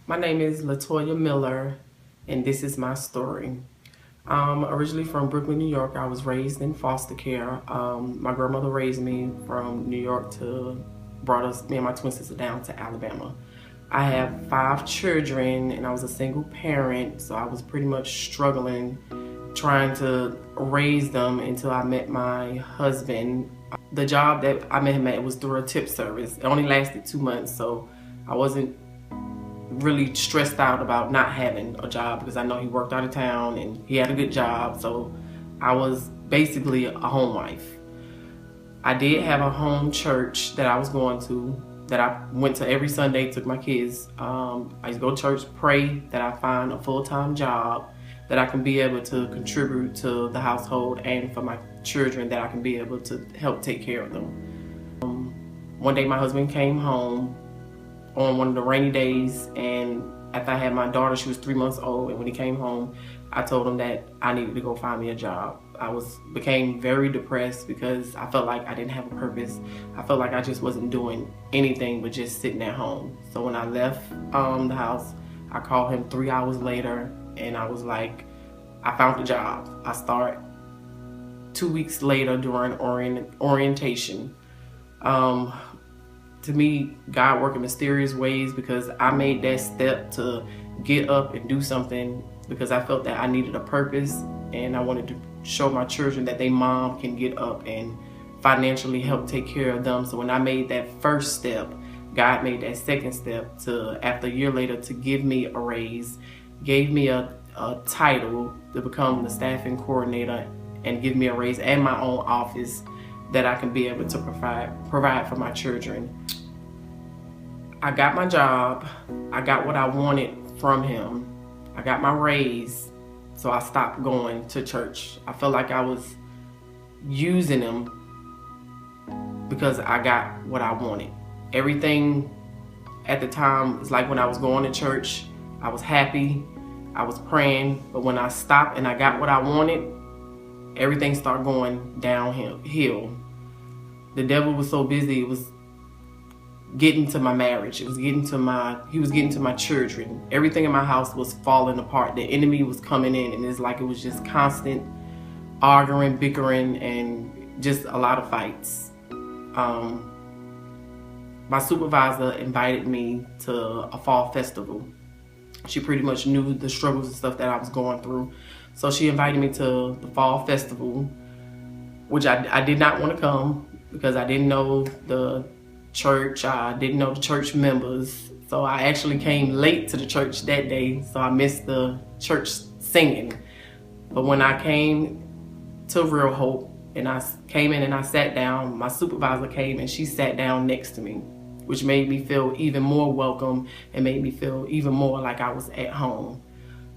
My name is Latoya Miller, and this is my story. Originally from Brooklyn, New York. I was raised in foster care. My grandmother raised me from New York brought us, me and my twin sister, down to Alabama. I have 5 children, and I was a single parent, so I was pretty much struggling trying to raise them until I met my husband. The job that I met him at was through a tip service. It only lasted 2 months, so I wasn't really stressed out about not having a job because I know he worked out of town and he had a good job, so I was basically a home wife. I did have a home church that I was going to, that I went to every Sunday, took my kids. I used to go to church, pray that I find a full-time job, that I can be able to contribute to the household, and for my children that I can be able to help take care of them. One day my husband came home on one of the rainy days, and after I had my daughter, she was 3 months old, and when he came home, I told him that I needed to go find me a job. I became very depressed because I felt like I didn't have a purpose. I felt like I just wasn't doing anything but just sitting at home. So when I left the house, I called him 3 hours later, and I was like, I found a job. I start 2 weeks later during orientation. To me, God worked in mysterious ways because I made that step to get up and do something because I felt that I needed a purpose, and I wanted to show my children that their mom can get up and financially help take care of them. So when I made that first step, God made that second step to, after a year later, to give me a raise, gave me a title to become the staffing coordinator, and give me a raise and my own office that I can be able to provide for my children. I got my job, I got what I wanted from him, I got my raise, so I stopped going to church. I felt like I was using him because I got what I wanted. Everything at the time, it's like when I was going to church, I was happy, I was praying, but when I stopped and I got what I wanted, everything started going downhill. The devil was so busy, it was getting to my marriage. He was getting to my children. Everything in my house was falling apart. The enemy was coming in, and it's like it was just constant arguing, bickering, and just a lot of fights. My supervisor invited me to a fall festival. She pretty much knew the struggles and stuff that I was going through. So she invited me to the fall festival, which I did not want to come because I didn't know the church, I didn't know the church members. So I actually came late to the church that day, so I missed the church singing. But when I came to RealHope and I came in and I sat down, my supervisor came and she sat down next to me, which made me feel even more welcome and made me feel even more like I was at home.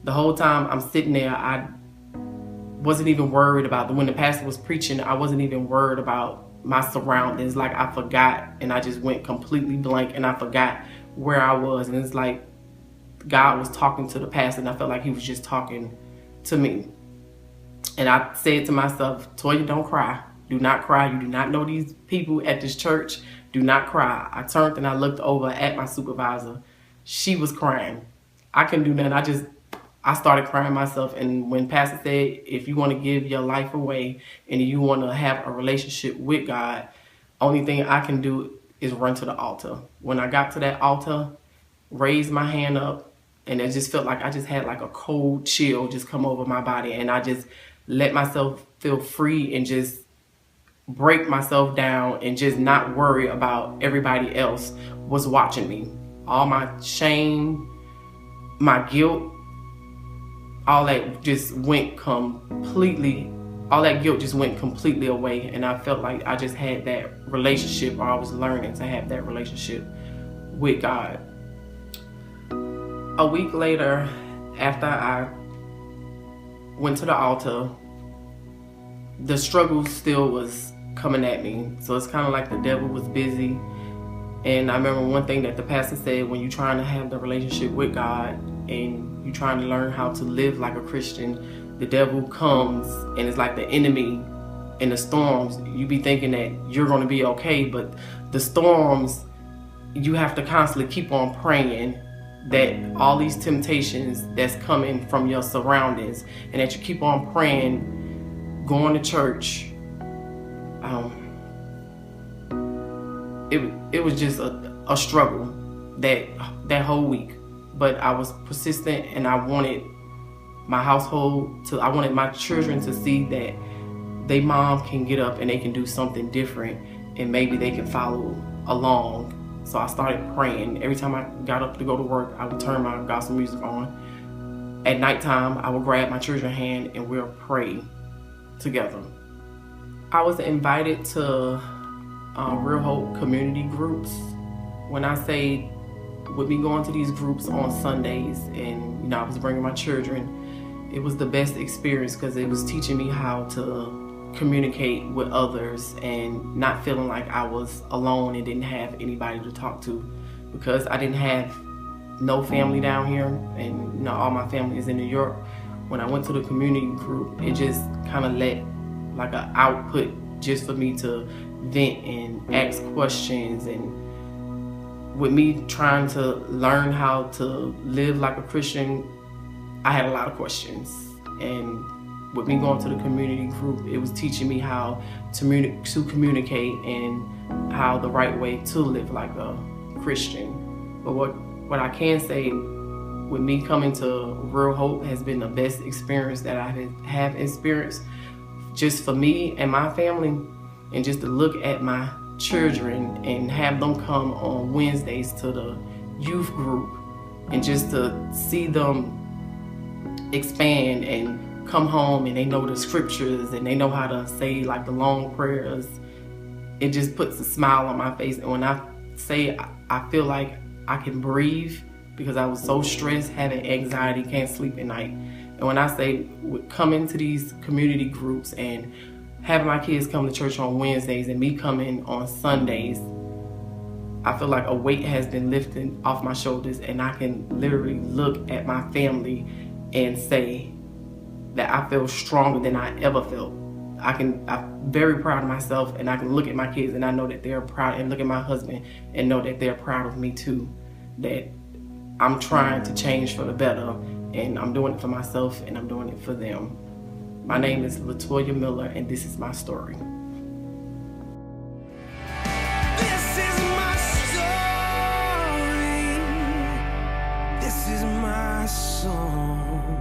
The whole time I'm sitting there, I wasn't even worried about when the pastor was preaching, I wasn't even worried about my surroundings. Like I forgot, and I just went completely blank, and I forgot where I was. And it's like God was talking to the pastor, and I felt like he was just talking to me. And I said to myself, Toya, don't cry. Do not cry. You do not know these people at this church. Do not cry. I turned and I looked over at my supervisor. She was crying. I couldn't do nothing. I started crying myself. And when pastor said, if you want to give your life away and you want to have a relationship with God, only thing I can do is run to the altar. When I got to that altar, raised my hand up, and it just felt like I just had like a cold chill just come over my body. And I just let myself feel free and just break myself down and just not worry about everybody else was watching me. All my shame, my guilt, all that just went completely, all that guilt just went completely away. And I felt like I just had that relationship, or I was learning to have that relationship with God. A week later, after I went to the altar, the struggle still was coming at me. So it's kind of like the devil was busy. And I remember one thing that the pastor said, when you're trying to have the relationship with God and you're trying to learn how to live like a Christian, the devil comes and it's like the enemy in the storms. You be thinking that you're going to be okay, but the storms, you have to constantly keep on praying that all these temptations that's coming from your surroundings, and that you keep on praying, going to church. It was just a struggle that whole week. But I was persistent, and I wanted my children to see that their mom can get up and they can do something different, and maybe they can follow along. So I started praying. Every time I got up to go to work, I would turn my gospel music on. At nighttime, I would grab my children's hand and we'll pray together. I was invited to RealHope community groups. When I say with me going to these groups on Sundays, and I was bringing my children, it was the best experience because it was teaching me how to communicate with others and not feeling like I was alone and didn't have anybody to talk to, because I didn't have no family down here, and all my family is in New York. When I went to the community group, it just kind of let like an output just for me to vent and ask questions. And with me trying to learn how to live like a Christian, I had a lot of questions. And with me going to the community group, it was teaching me how to communicate and how the right way to live like a Christian. But what I can say, with me coming to RealHope has been the best experience that I have experienced, just for me and my family. And just to look at my children and have them come on Wednesdays to the youth group, and just to see them expand and come home and they know the scriptures and they know how to say like the long prayers, it just puts a smile on my face. And when I say I feel like I can breathe, because I was so stressed, having anxiety, can't sleep at night. And when I say coming to these community groups and having my kids come to church on Wednesdays and me coming on Sundays, I feel like a weight has been lifted off my shoulders, and I can literally look at my family and say that I feel stronger than I ever felt. I'm very proud of myself, and I can look at my kids and I know that they're proud, and look at my husband and know that they're proud of me too, that I'm trying to change for the better, and I'm doing it for myself and I'm doing it for them. My name is Latoya Miller, and this is my story. This is my story. This is my song.